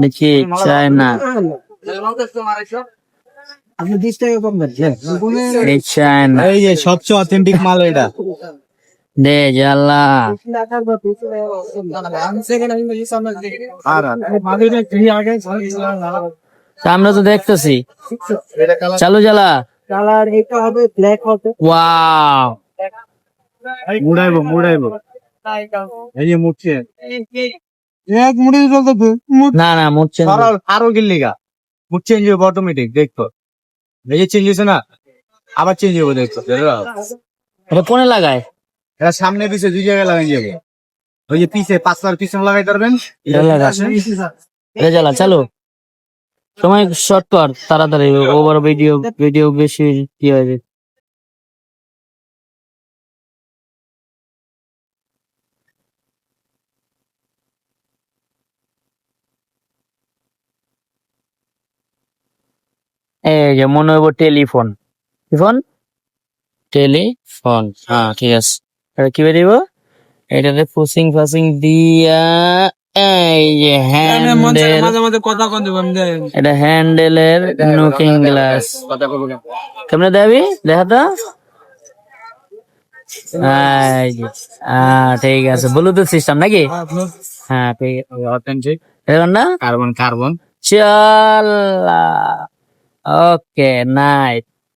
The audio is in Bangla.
দেখি চায়না চায়না এই যে সবচেয়ে অথেন্টিক মাল এটা। দে জ্বালা আমরা তো দেখতেছি চালু জ্বালা কালার এটা হবে ব্ল্যাক হবে। ওয়াও মুড়াইবো এই যে মুড়ছে এক মুড়ি চলতে না না মুচ্ছে না। আরো গিল্লিগা মুড চেঞ্জ হবে অটোমেটিক দেখো, এই যে চেঞ্জ হয়েছে না, আবার চেঞ্জ হবে দেখো। এটা কোনে লাগায়? এটা সামনে পিছে দুই জায়গায় লাগাই যাবে। ওই যে পিছে পাঁচটার পিছনে লাগাই পারবেন। এটা লাগা এটা জ্বালা চালু সময় শর্ট কর তাড়াতাড়ি ওভার ভিডিও বেশি কি হয় রে। এই যে মনে হইব টেলিফোন টেলিফোন হ্যাঁ ঠিক আছে। এটা কি বেরিব? এটাতে ফুসিং ফাসিং দিয়া এই যে হ্যান্ডেল এটা হ্যান্ডেলের লুকিং গ্লাস কেমনে দেবি দেখা তো। এই যে ঠিক আছে ব্লুটুথ সিস্টেম নাকি? হ্যাঁ ঠিক আছে অথেন্টিক এখন না কার্বন চল ওকে নাইট।